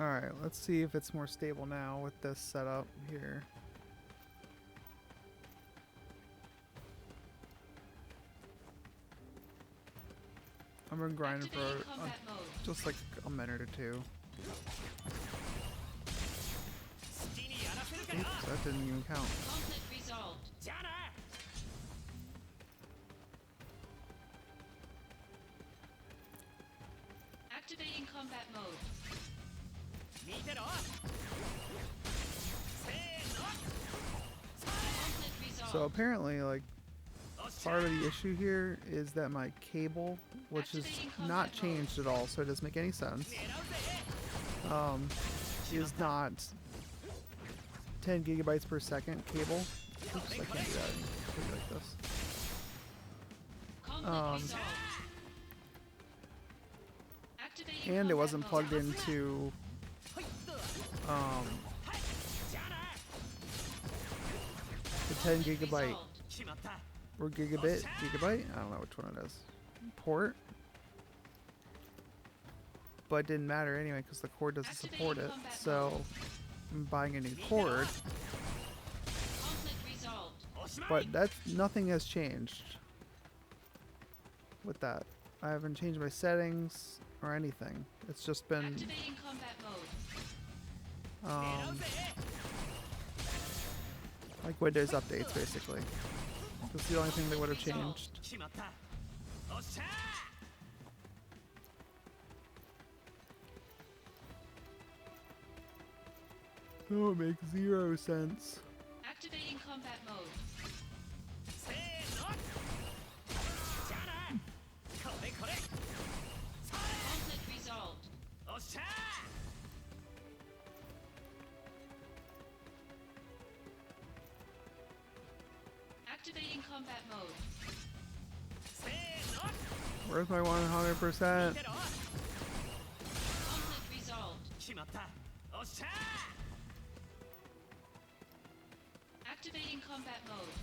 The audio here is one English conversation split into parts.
Alright, let's see if it's more stable now with this setup here. I'm gonna grind for just like a minute or two. Oops, that didn't even count. Activating combat mode. So apparently, like, part of the issue here is that my cable, which is not changed at all, so it doesn't make any sense, is not 10 gigabytes per second cable. Oops, I can't do that like this. And it wasn't plugged into the 10 gigabyte or gigabyte, I don't know which one it is, port. But it didn't matter anyway because the cord doesn't support it. So I'm buying a new cord. But nothing has changed with that. I haven't changed my settings or anything. It's just been like Windows updates basically. That's the only thing that would have changed. Oh, it makes zero sense. Activating combat mode. Conflict resolved. Activating combat mode. Where's my 100%? Conflict resolved. Activating combat mode.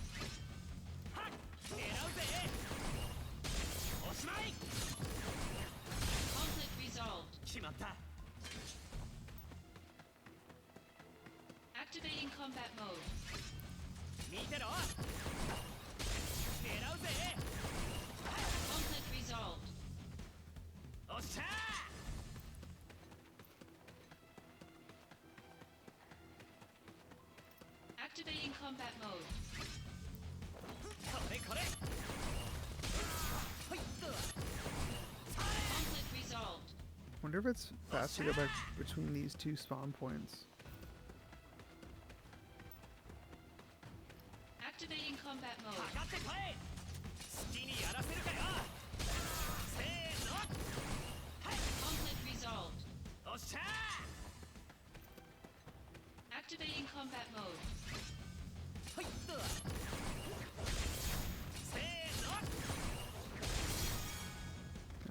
Conflict resolved. Activating combat mode. Conflict resolved. Activating combat mode. Conflict resolved. Wonder if it's faster to go back between these two spawn points. Activating combat mode. Conflict resolved. Activating combat mode.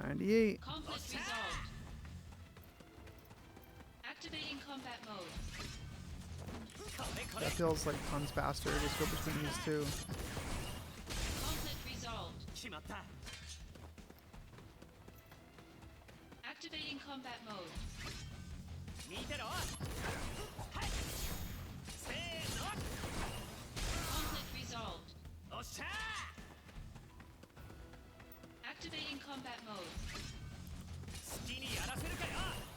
98. Conflict resolved. Activating combat mode. That feels like tons faster. Just go between these two. Conflict resolved. Activating combat mode. Conflict resolved. Activating combat mode. Conflict resolved.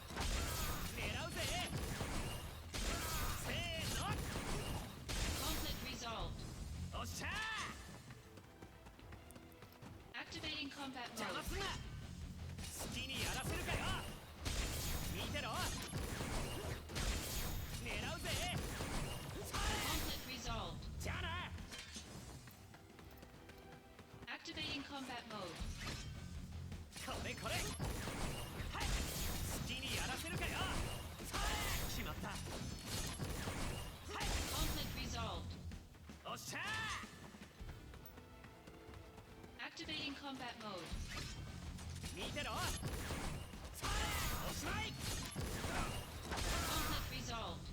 Activating combat mode. Conflict resolved. Activating combat mode. Conflict resolved. Activating combat mode. Conflict resolved.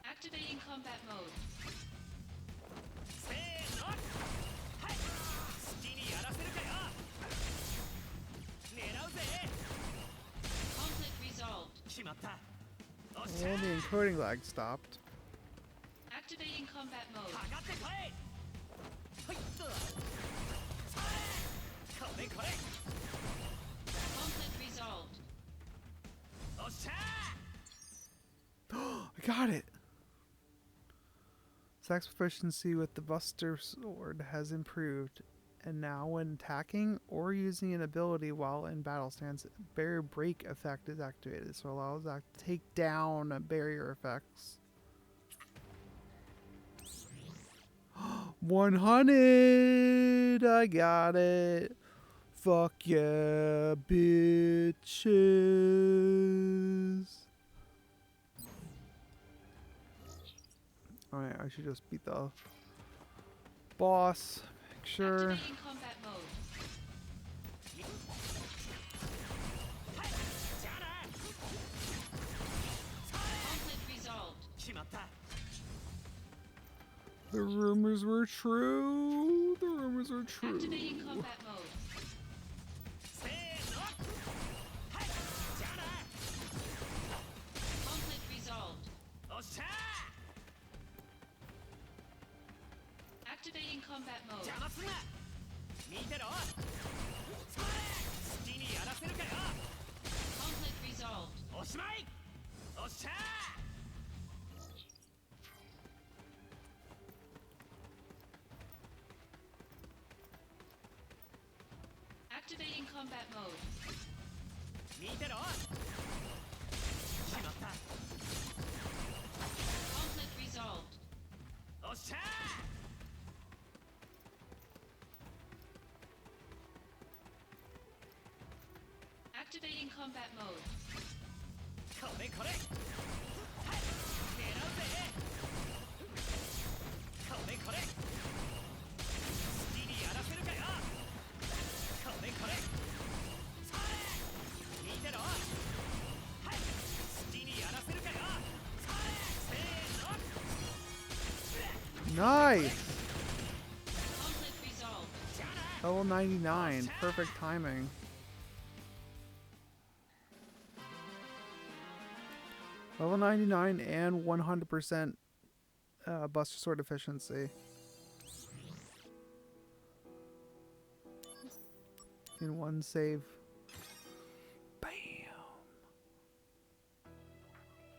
Activating combat mode. Well, the encoding lag stopped. Activating combat mode. Conflict resolved. I got it! Sax proficiency with the Buster Sword has improved, and now when attacking or using an ability while in battle stance, barrier break effect is activated, so it allows that to take down barrier effects. 100! I got it! Fuck yeah, bitches! Alright, I should just beat the boss. Make sure. Activating combat mode. Conflict resolved. The rumors were true. The rumors were true. Activating combat mode. Conflict resolved. Activating combat mode. Conflict resolved. Activating combat mode. Conflict resolved. Activating combat mode. Nice! Conflict resolved. Level 99. Perfect timing. Level 99 and 100% Buster Sword efficiency. In one save. Bam!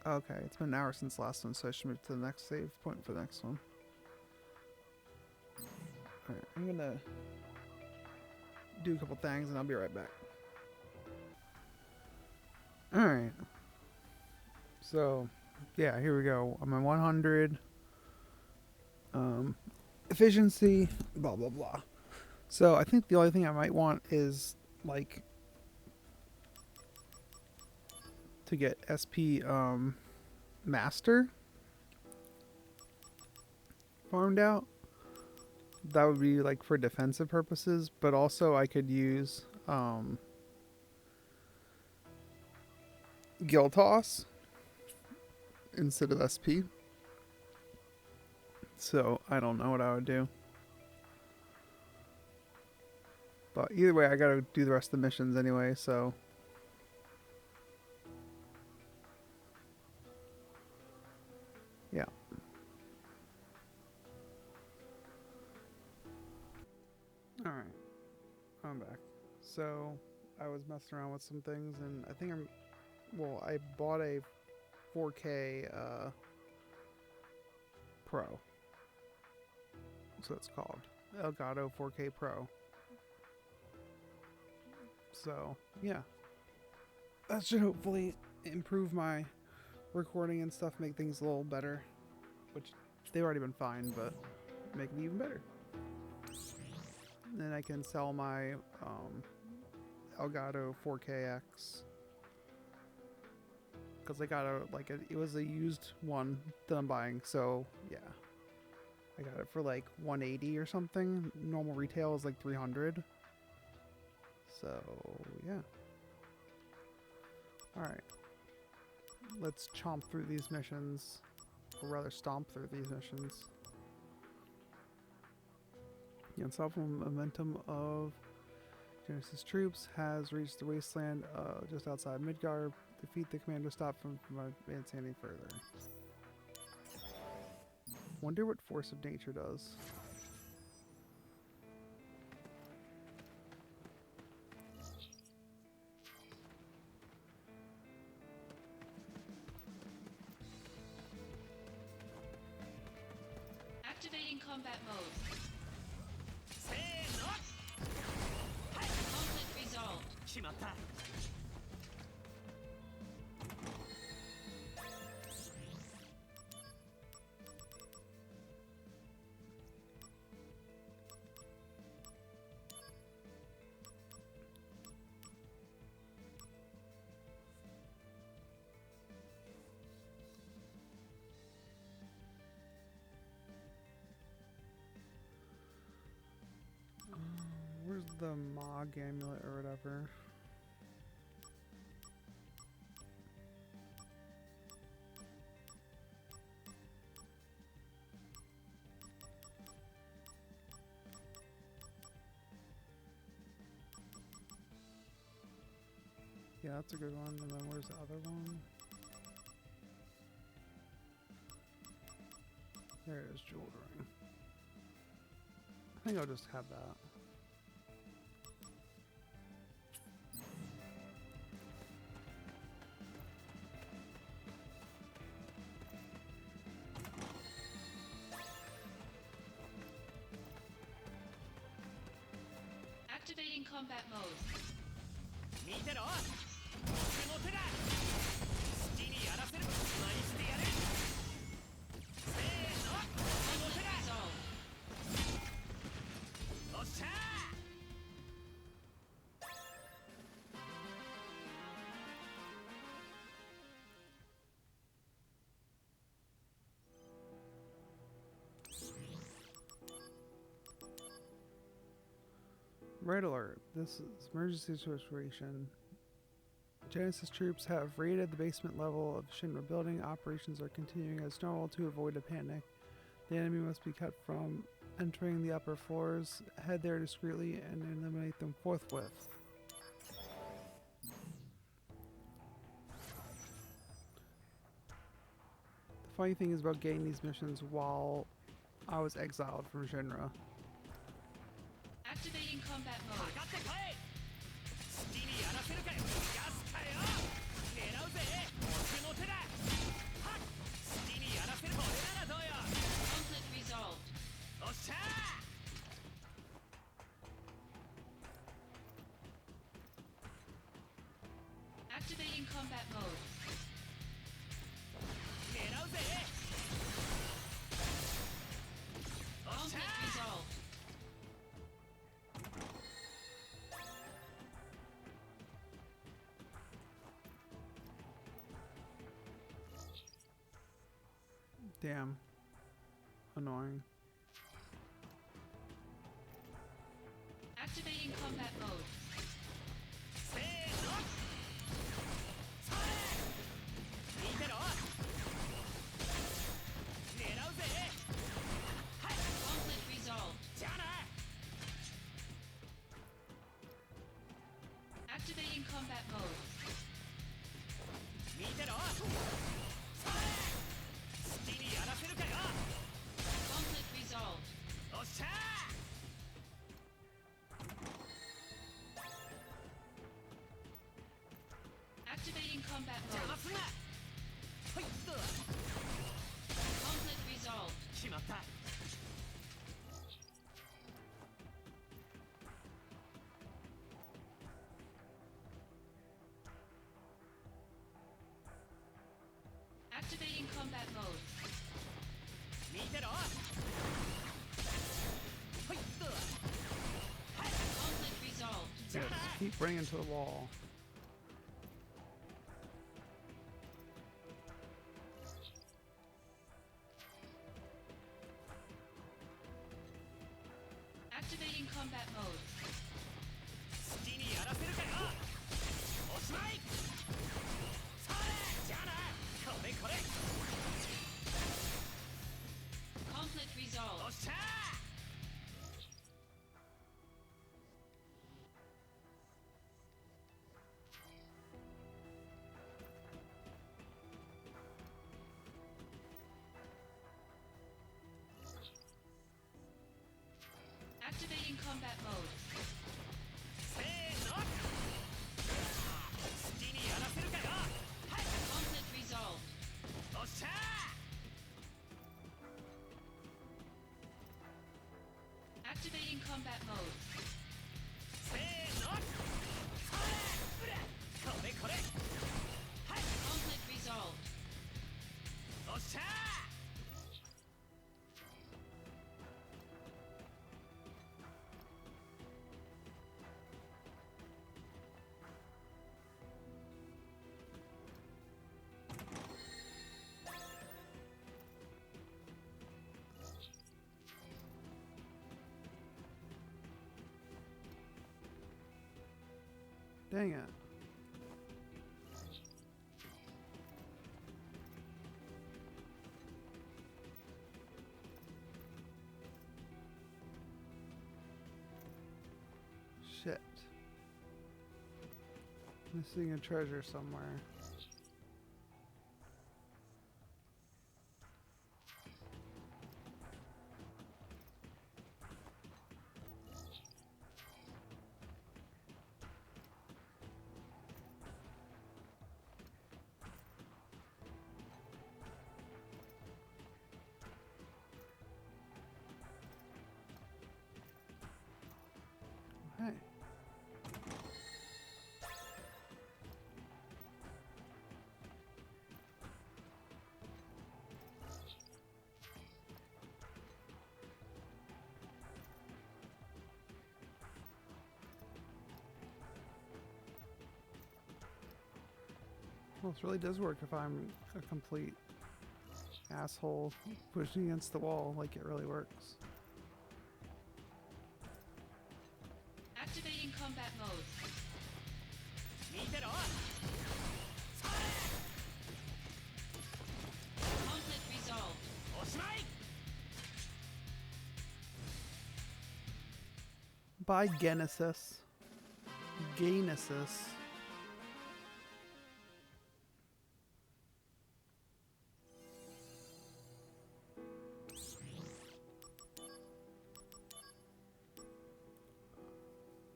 Okay, it's been an hour since the last one, so I should move to the next save point for the next one. Alright, I'm gonna do a couple things and I'll be right back. Alright. So, yeah, here we go. I'm at 100. Efficiency, blah, blah, blah. So, I think the only thing I might want is, like, to get SP, Master farmed out. That would be, like, for defensive purposes, but also I could use, Gil Toss instead of SP. So, I don't know what I would do. But either way, I gotta do the rest of the missions anyway, so. Yeah. Alright. I'm back. So, I was messing around with some things, and I think I bought a 4K, Pro. So it's called Elgato 4K Pro. So, yeah. That should hopefully improve my recording and stuff, make things a little better. Which, they've already been fine, but make it even better. And then I can sell my Elgato 4KX. Because I got it was a used one that I'm buying, so yeah. I got it for like 180 or something. Normal retail is like 300. So, yeah. Alright. Let's chomp through these missions. Or rather, stomp through these missions. Yeah, it's off from momentum of Genesis troops has reached the wasteland just outside Midgar. Defeat the commander, stop from advancing any further. Wonder what Force of Nature does. Activating combat mode. Conflict resolved. 決まった Where's the Mog amulet or whatever? Yeah, that's a good one. And then where's the other one? There it is, jewelry. I think I'll just have that. Activating combat mode. 見てろ俺の手だ好きにやらせるナイスでやれせーの俺の手 Conflict だ resolved. おっしゃ Red alert. This is emergency situation. Genesis troops have raided the basement level of Shinra building. Operations are continuing as normal to avoid a panic. The enemy must be kept from entering the upper floors. Head there discreetly and eliminate them forthwith. The funny thing is about getting these missions while I was exiled from Shinra. Activating combat か mode. かってこい好きにやらせるかよガスかよ狙うぜ俺の手だはっ好きにやらせる俺ならどうよ Conflict resolved. おっしゃ Activating combat mode. 狙うぜおっしゃ Conflict resolved. Damn. Annoying. Activating combat mode. せーのそれ見てろ狙うぜはい Conflict resolved. じゃあな Activating combat mode. 見てろそれ好きにやらせるかよ Conflict resolved. おっしゃ Activating combat 邪 mode. 魔すんなはいっと Conflict resolved. 決まった Activating combat mode. 見てろはいっと Conflict resolved. Yeah, just keep running into the wall. Activating combat mode. 好きにやらせるかよおしまいそれじゃあなこれこれ Conflict お resolved. っしゃ Activating combat mode. せーの好きにやらせるかよはい Conflict resolved. おっしゃ Activating combat mode. せーのそれこれこれはい Conflict resolved. おっしゃ Dang it. Shit. Missing a treasure somewhere. Hey. Well, this really does work if I'm a complete asshole pushing against the wall, like it really works. Activating combat mode. 見てろ Conflict resolved. おしまい By Genesis. Genesis.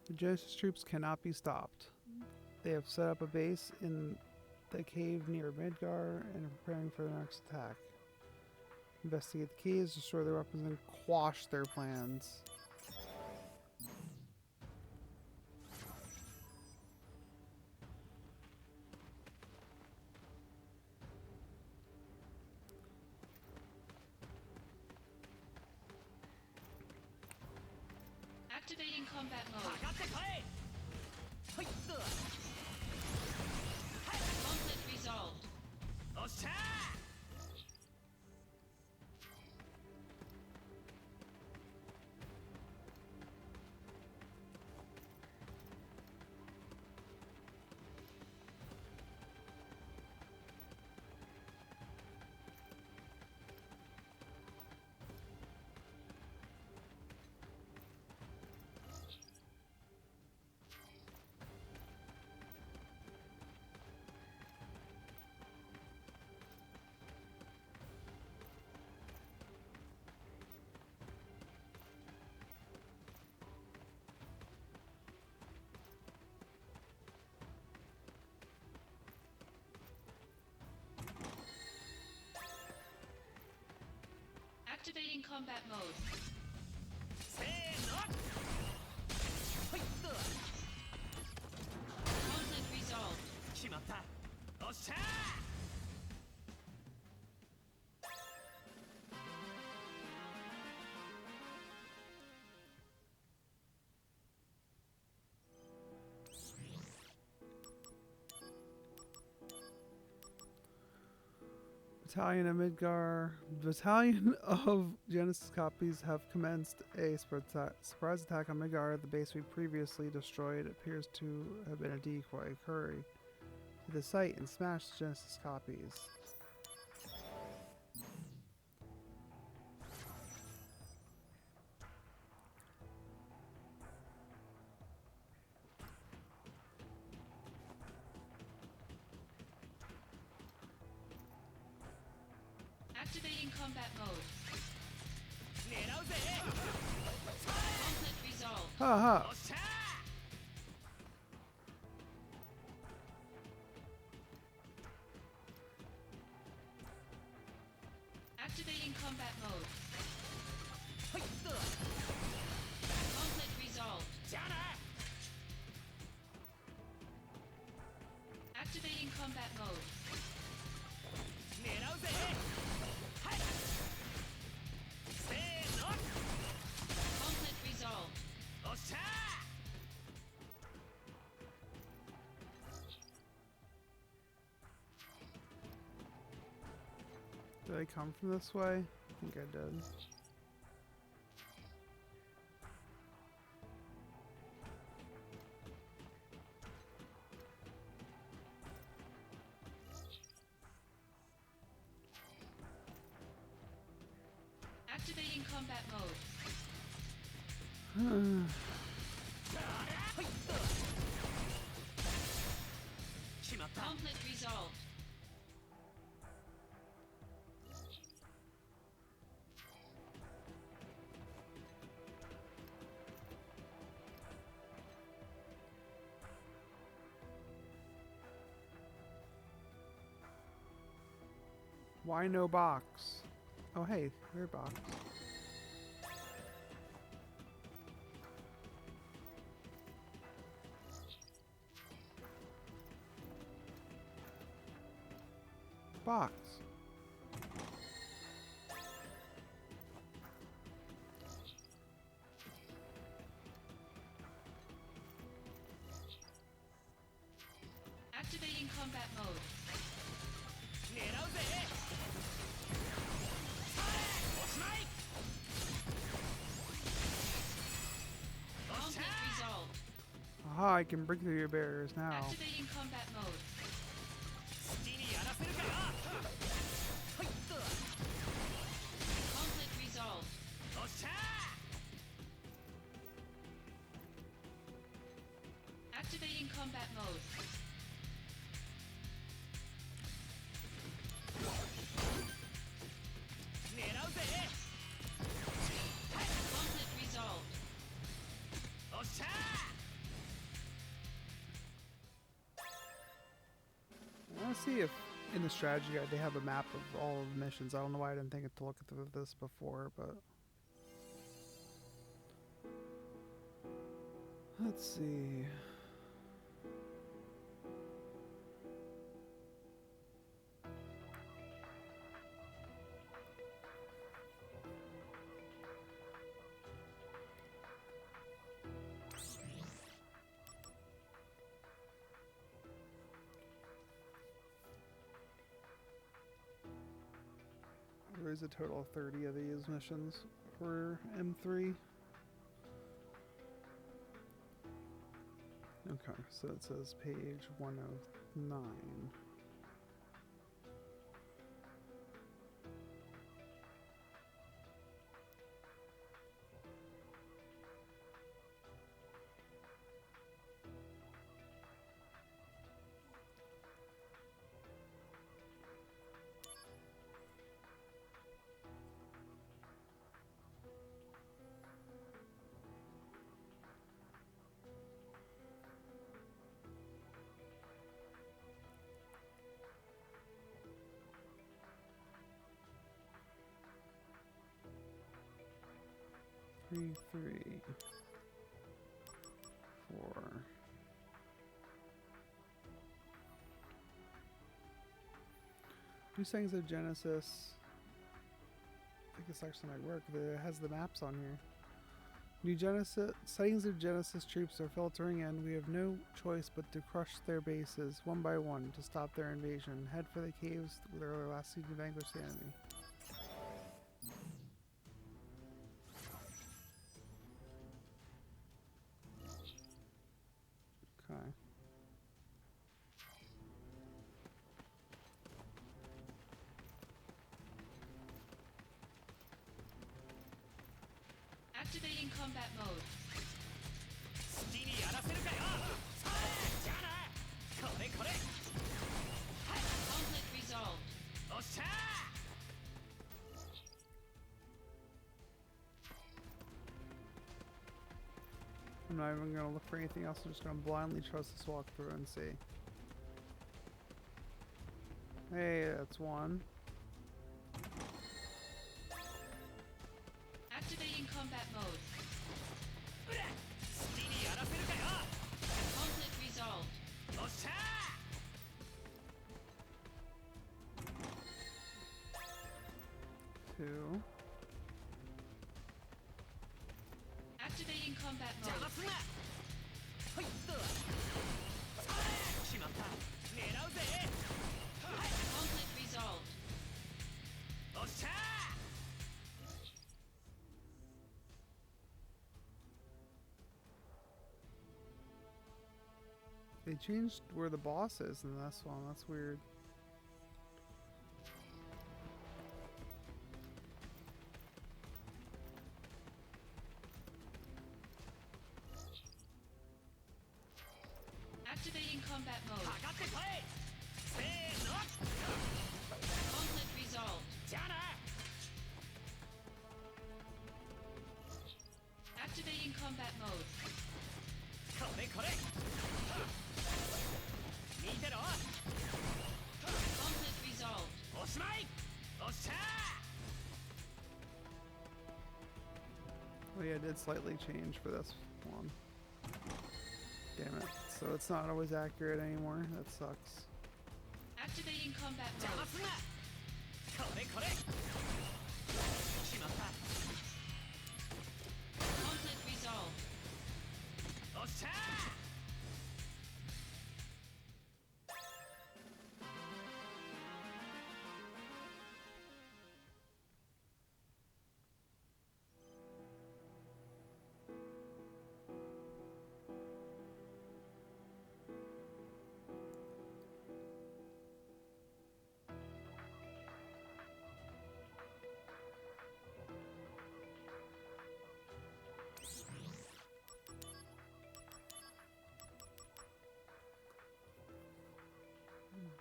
The Genesis troops cannot be stopped. They have set up a base in the cave near Midgar and are preparing for their next attack. Investigate the caves, destroy their weapons, and quash their plans. Activating combat か mode. かってこいはいっと Conflict resolved. おっしゃ Activating combat mode. せーのはいっと Conflict resolved. 決まったおっしゃ Battalion of Midgar. Battalion of Genesis copies have commenced a surprise attack on Midgar. The base we previously destroyed appears to have been a decoy. Hurry to the site and smash the Genesis copies. Activating combat mode. 狙うぜ Conflict resolved. Ha おっしゃ Activating combat mode. ーはいっと Conflict resolved. じゃあな Activating combat mode. 狙うぜはいせーの Conflict resolved. おっしゃ Did I come from this way? I think I did. Activating combat mode. はいっと決まった Conflict resolved. Why no box? Oh hey, there's a box. Box. Activating combat mode. 狙うぜおしまいおっしゃ Conflict resolved. Aha, I can break through your barriers now. Activating combat mode. 好きにやらせるかよはいっと Conflict resolved. おっしゃ Activating combat mode. 狙うぜ Conflict resolved. おっしゃ I want to see if in the strategy guide they have a map of all of the missions. I don't know why I didn't think to look at this before, but let's see. There's a total of 30 of these missions for M3. Okay, so it says page 109. Three, 4. New settings of Genesis. I think this actually might work. It has the maps on here. New Genesis settings of Genesis troops are filtering in. We have no choice but to crush their bases one by one to stop their invasion. Head for the caves where their last seed to vanquish the enemy. Okay. Activating combat mode. 好きにやらせるかよじゃあなこれこれ Conflict resolved. おっしゃ Activating not even gonna look for anything else. I'm just gonna blindly trust this walkthrough and see. Hey, that's one. Activating combat mode. 好きにやらせるかよ Conflict resolved. おっしゃ Two. Activating combat 邪魔 mode. すなはいっと決まった狙うぜ Conflict resolved. おっしゃ They changed where the boss is in this one. That's weird. Activating combat か mode. かってこいせーの Conflict resolved. じゃあな Activating combat mode. これこれ見てろ Conflict resolved. おしまいおっしゃ Oh yeah, it did slightly change for this one. Damn it. So it's not always accurate anymore. That sucks. Activating combat 邪魔 mode. すなこれこれ決まった Conflict resolved. おっしゃ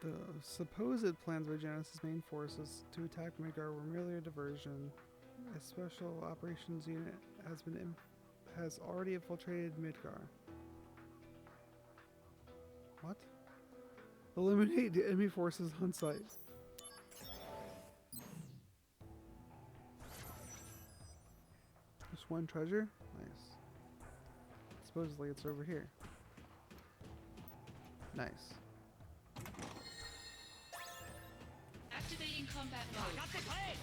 The supposed plans by Genesis' main forces to attack Midgar were merely a diversion. A special operations unit has already infiltrated Midgar. What? Eliminate the enemy forces on site. Just one treasure? Nice. Supposedly it's over here. Nice. Activating combat か mode. かってこい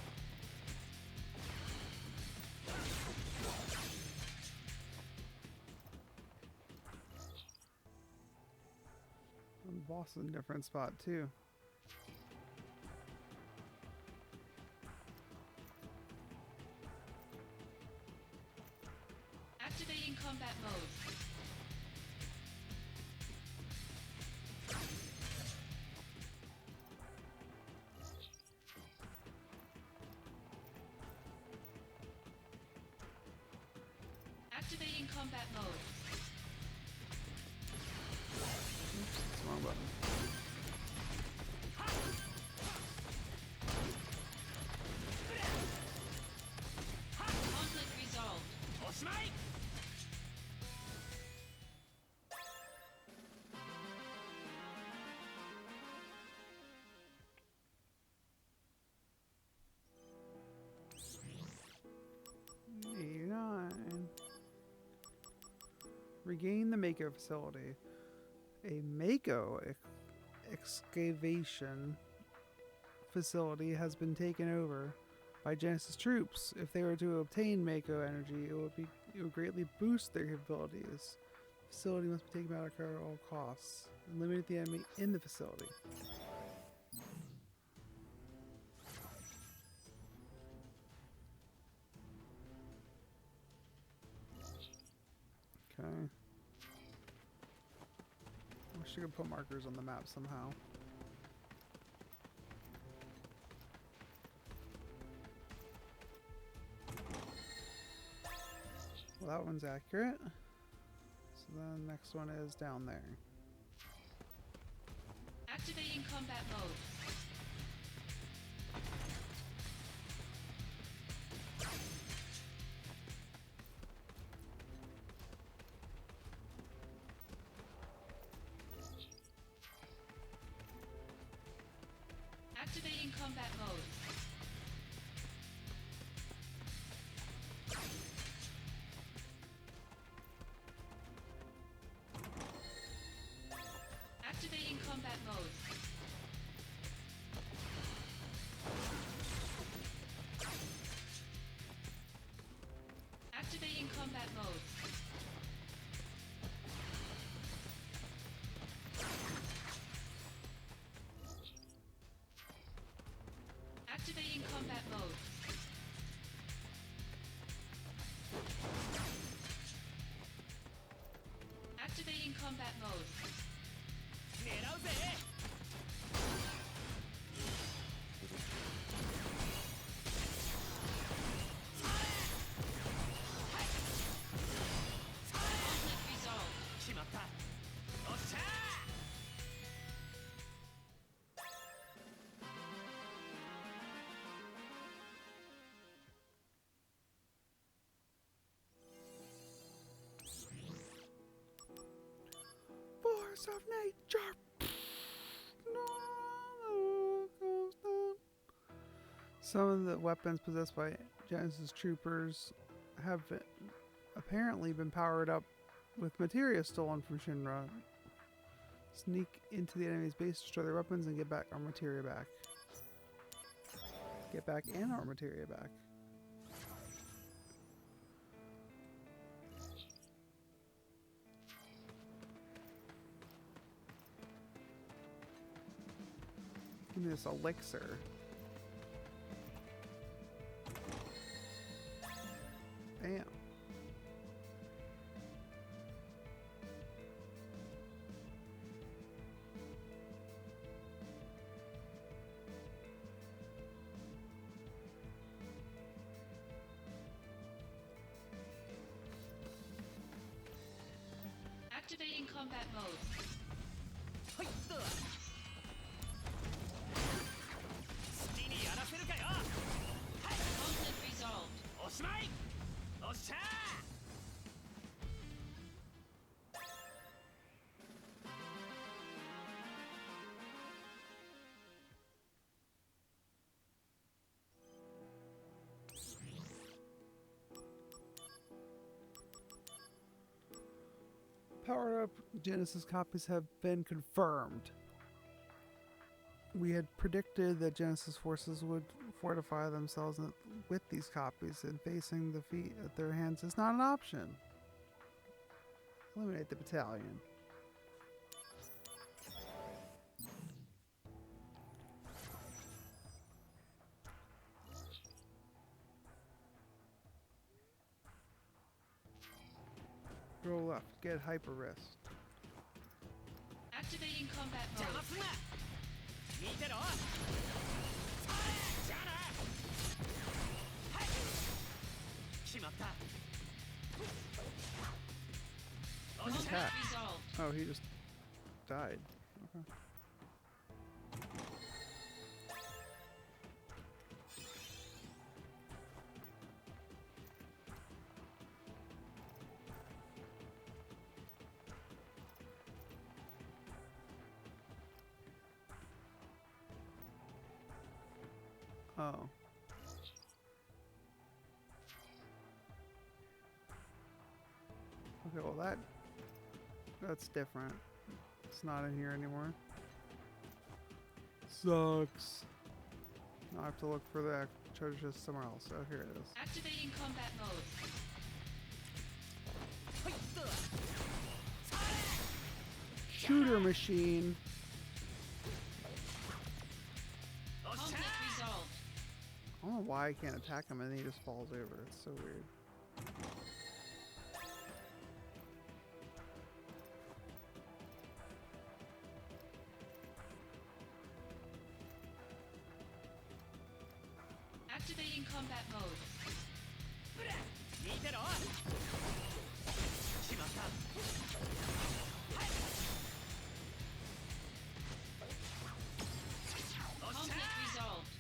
And the boss is in a different spot too. Activating combat mode. Activating combat mode. It's the wrong button. Conflict resolved. おしまい 89. Regain the Mako facility. A Mako excavation facility has been taken over by Genesis troops. If they were to obtain Mako energy, it would greatly boost their capabilities. The facility must be taken out of care at all costs. Eliminate the enemy in the facility. Okay. Wish you could put markers on the map somehow. Well, that one's accurate. So then the next one is down there. Activating combat mode. combat mode. Activating combat mode. Activating combat mode. Activating combat mode. Activating combat mode. 狙うぜ。Conflict resolved. 決まった。おっしゃー。Force of nature. Some of the weapons possessed by Genesis troopers have apparently been powered up with materia stolen from Shinra. Sneak into the enemy's base, destroy their weapons, and get back our materia back. Get back and our materia back. Give me this elixir. Bam. Activating combat mode. はいっと。好きにやらせるかよ。はい。 Conflict resolved. おしまい。おっしゃー。Powered up Genesis copies have been confirmed. We had predicted that Genesis forces would fortify themselves with these copies, and facing defeat at their hands is not an option. Eliminate the battalion. Go left, get hyper wrist. Activating combat 邪魔 mode. すんな。見てろ。じゃあな。はい。決まった。おっしゃ Conflict ー。 resolved. Oh, he just died. Okay. Oh. Okay, well that's different. It's not in here anymore. Sucks. Now I have to look for the treasure chest somewhere else. Oh, here it is. Activating combat mode. はいっと。 Shooter machine. おっしゃ Conflict ー。 resolved. I don't know why I can't attack him and then he just falls over. It's so weird. Activating combat mode. 見てろ。決まった。はい。おっしゃ Conflict ー。 resolved.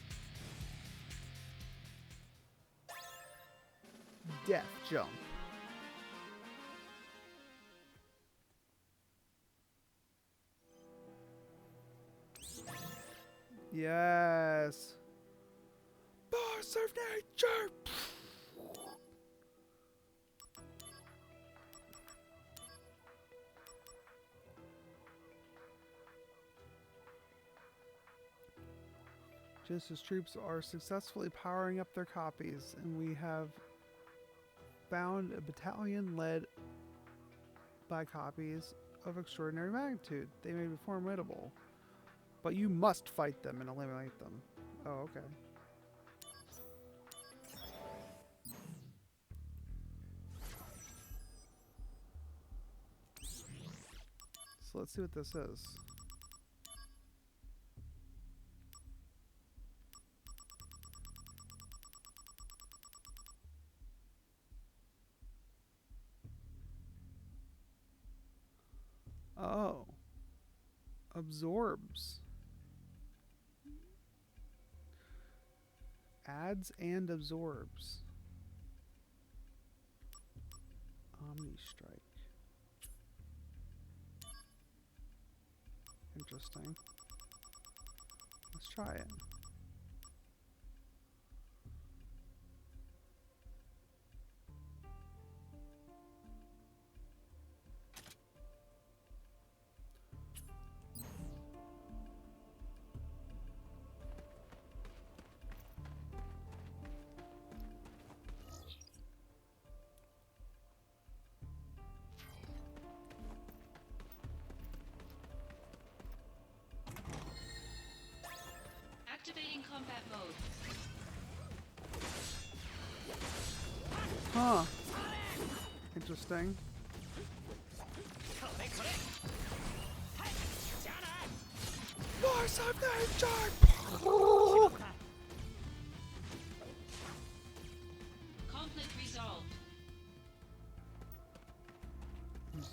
Death jump. Yes. Boss of nature. Just as troops are successfully powering up their copies, and we have found a battalion led by copies of extraordinary magnitude. They may be formidable, but you must fight them and eliminate them. Oh, okay. So let's see what this is. Oh. Absorbs. Adds and absorbs. Omni Strike. Interesting. Let's try it. Activating combat mode. Huh. Interesting. Force of nature! Conflict resolved.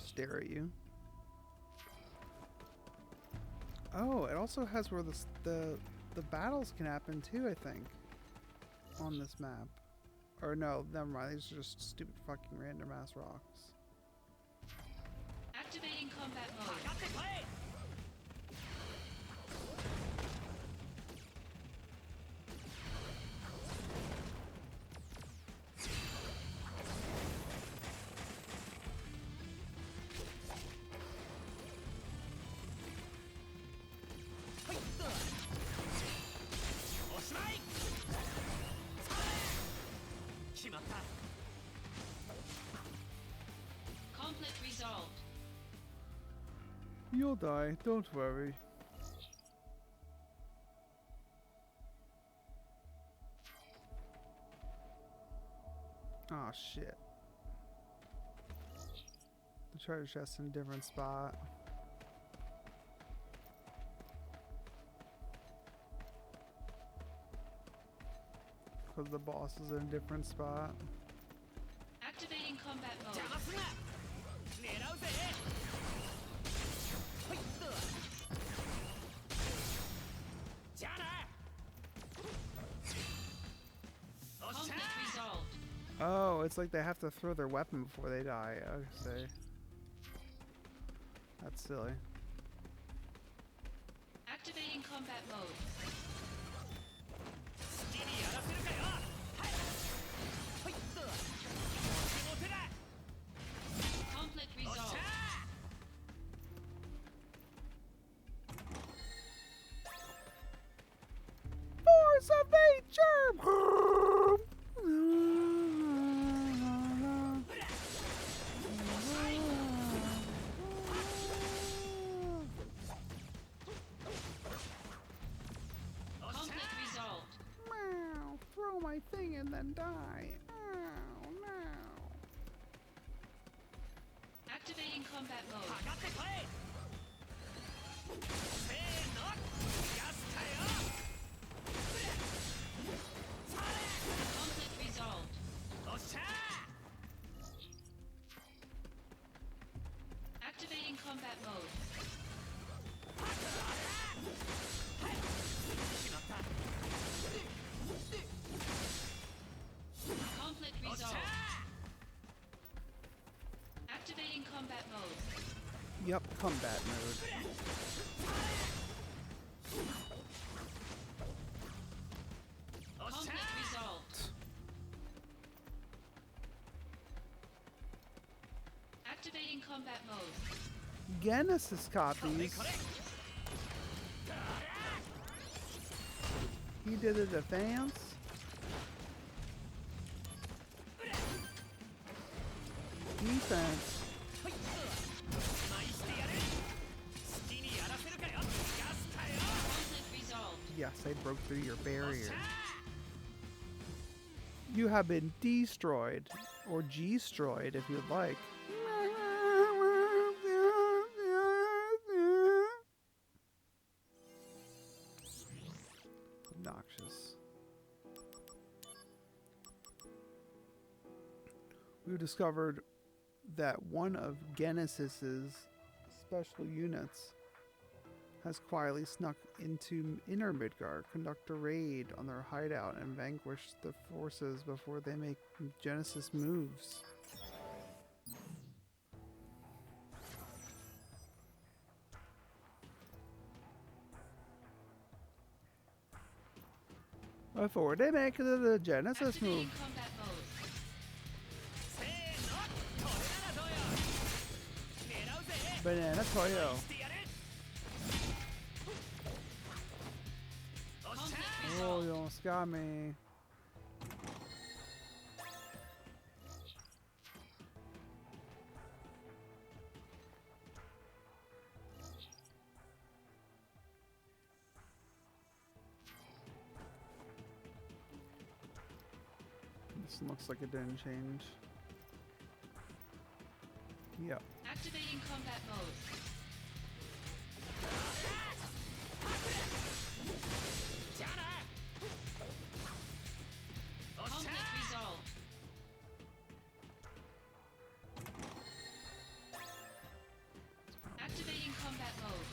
Stare at you. Oh, it also has where the battles can happen too, I think. On this map. Or no, never mind. These are just stupid fucking random ass rocks. Activating combat mode. Conflict resolved. You'll die, don't worry. Oh shit. The treasure chest in a different spot. Because the boss is in a different spot. Activating combat mode. Conflict resolved. Oh, it's like they have to throw their weapon before they die. I see. That's silly. Activating combat mode. Conflict resolved. Force of nature! Conflict resolved. Meow, throw my thing and then die. Ow, no. Activating combat mode. Conflict resolved. Activating combat mode. Conflict resolved. Activating combat mode. Yep, combat mode. Conflict resolved. Activating combat mode. Genesis copies. He did a defense. Defense. Conflict resolved. Yes, I broke through your barrier. You have been destroyed, or G-stroyed if you'd like. Obnoxious. We've discovered that one of Genesis's special units has quietly snuck into Inner Midgard, conduct a raid on their hideout, and vanquish the forces before they make Genesis moves. Before they make the Genesis Activating move. combat mode. Banana Toyo. Conflict Oh, resolved. you almost got me. This one looks like it didn't change. Yep. Activating combat mode. Conflict resolved. Activating combat mode.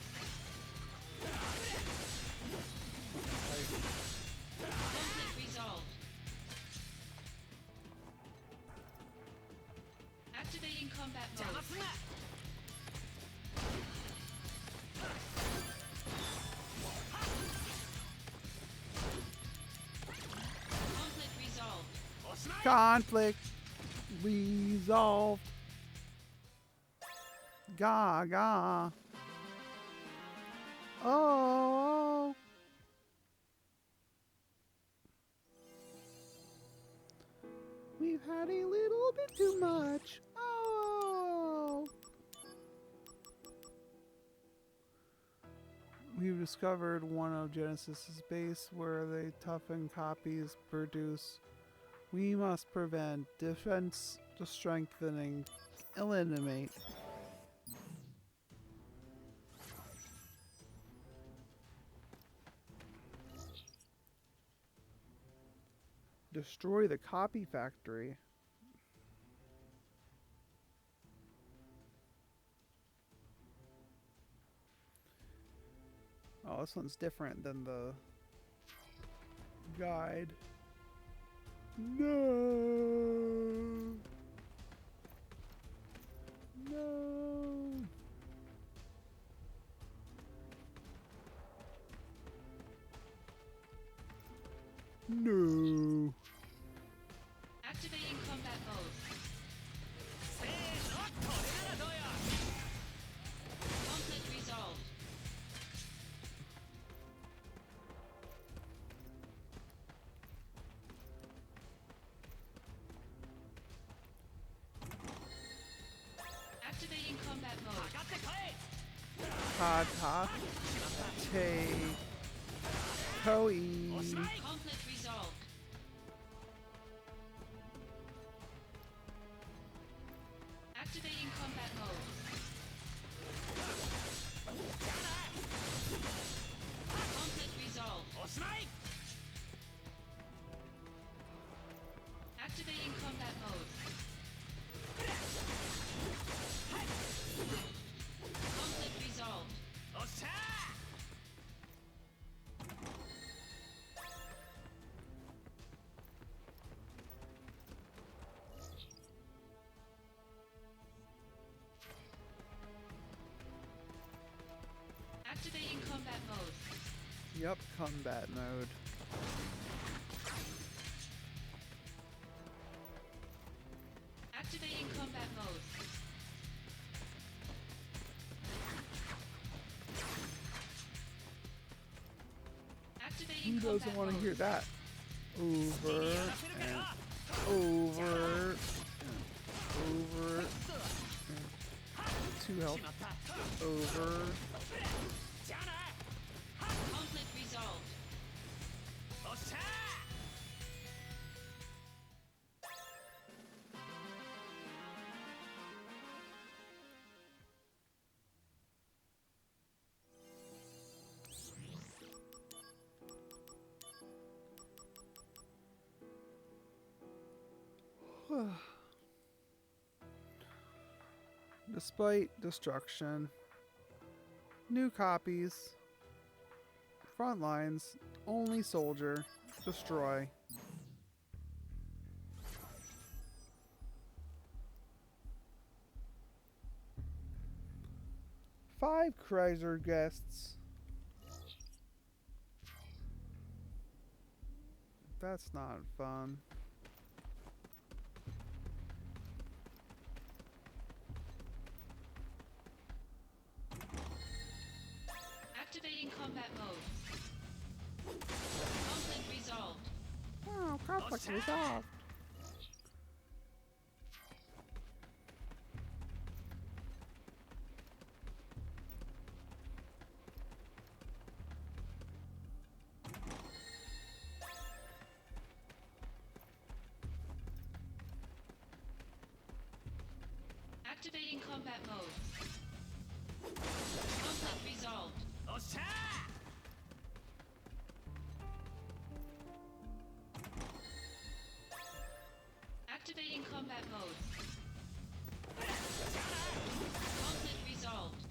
Conflict resolved. Activating combat mode. Conflict resolved. Conflict resolved. Gaga. Oh. We've had a little bit too much. Oh. We've discovered one of Genesis's base where they toughen copies produce. We must prevent defense to strengthening. Eliminate. Destroy the copy factory. Oh, this one's different than the guide. No. No. No. Activating combat mode. Conflict resolved. Activating combat mode. Kata. Te. Koi. Conflict resolved. Activating combat mode. Conflict resolved. Activating combat mode. Conflict resolved. Activating combat mode. Yep, combat mode. Activating Who doesn't combat want to mode. hear that? Over and over and over. And 2 health. Over. Conflict resolved. Despite destruction, new copies, front lines, only soldier, destroy. Five Chrysler guests. That's not fun. Activating combat mode. Conflict resolved. Oh, conflict resolved. Activating combat mode. Conflict resolved. Activating combat mode. Conflict resolved.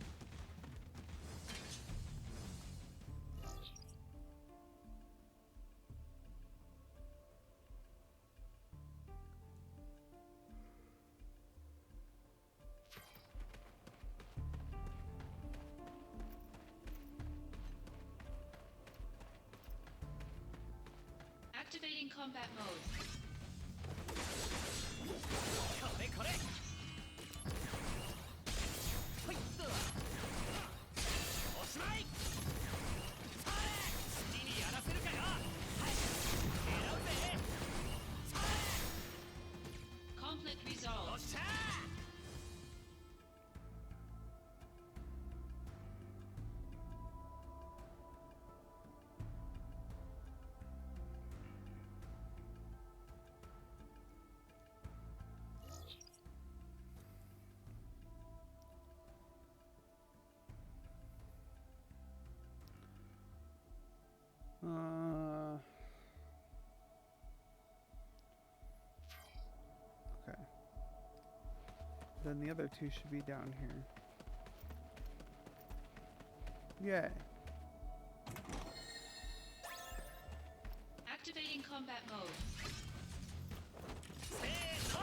Activating combat mode. Conflict resolved. Okay. Then the other two should be down here. Yay. Activating combat mode.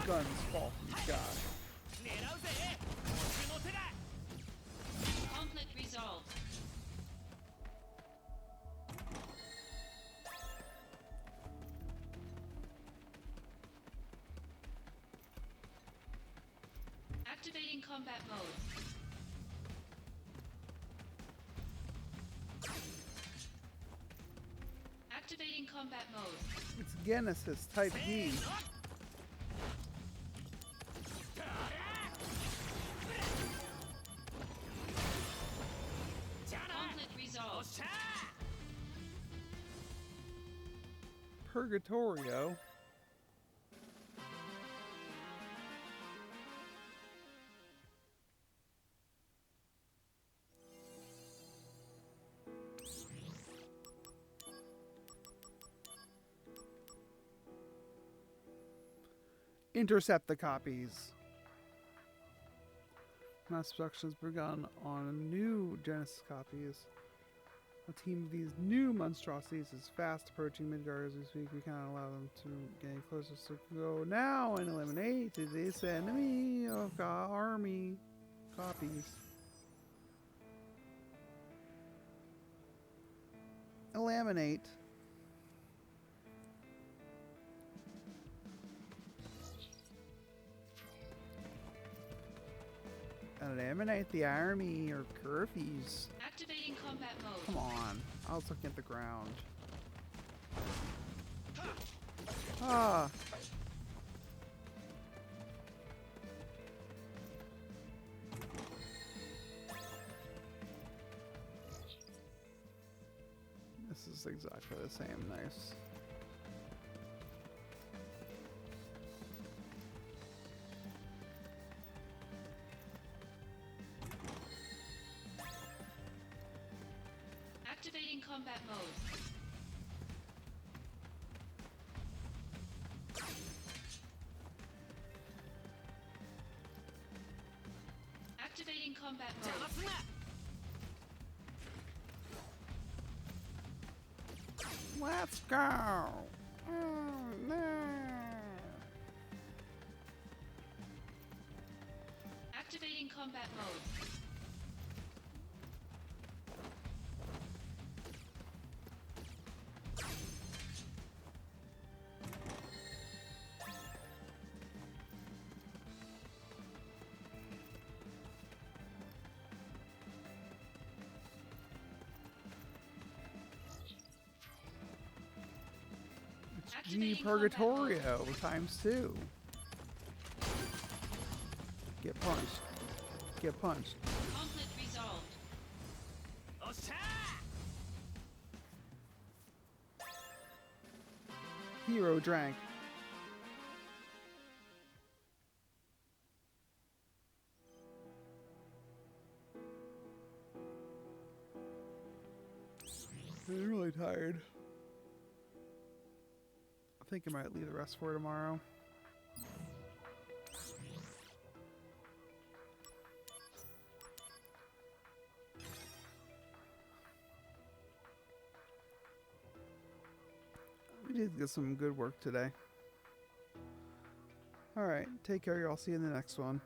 Guns fall from the sky. Conflict resolved. Activating combat mode. Activating combat mode. It's Genesis Type D. Conflict resolved. Purgatorio. Intercept the copies. Mass production has begun on new Genesis copies. A team of these new monstrosities is fast approaching Midgard as we speak. We cannot allow them to get any closer, so go now and eliminate this enemy of our army copies. Eliminate. Eliminate the army or curfies. Activating combat mode. Come on. I was looking at the ground. Ah. This is exactly the same. Nice. Activating combat mode. Activating combat 邪魔 mode. すな Let's go. Oh, no. Activating combat mode. G Activating combat Purgatorio ×2. Get punched. Get punched. Conflict resolved. おっしゃ Hero drank. I'm really tired. I think I might leave the rest for tomorrow. We did get some good work today. Alright, take care. I'll see you in the next one.